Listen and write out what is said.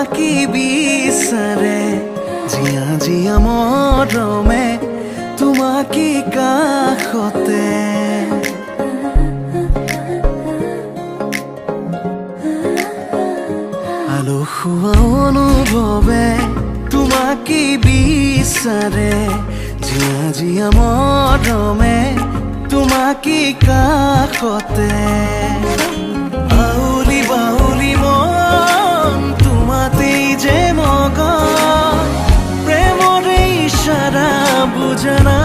তোমাকে বিচাৰে জিয়া জিয়া মৰমে তোমাকে কাষতে আলসুৱা অনুভৱে তোমাকে বিচাৰে জিয়া জিয়া মৰমে তোমাকে কাষতে বাউলি বাউলি মন তোমাতেই যে মগন প্ৰেমৰে ইশাৰা বুজনা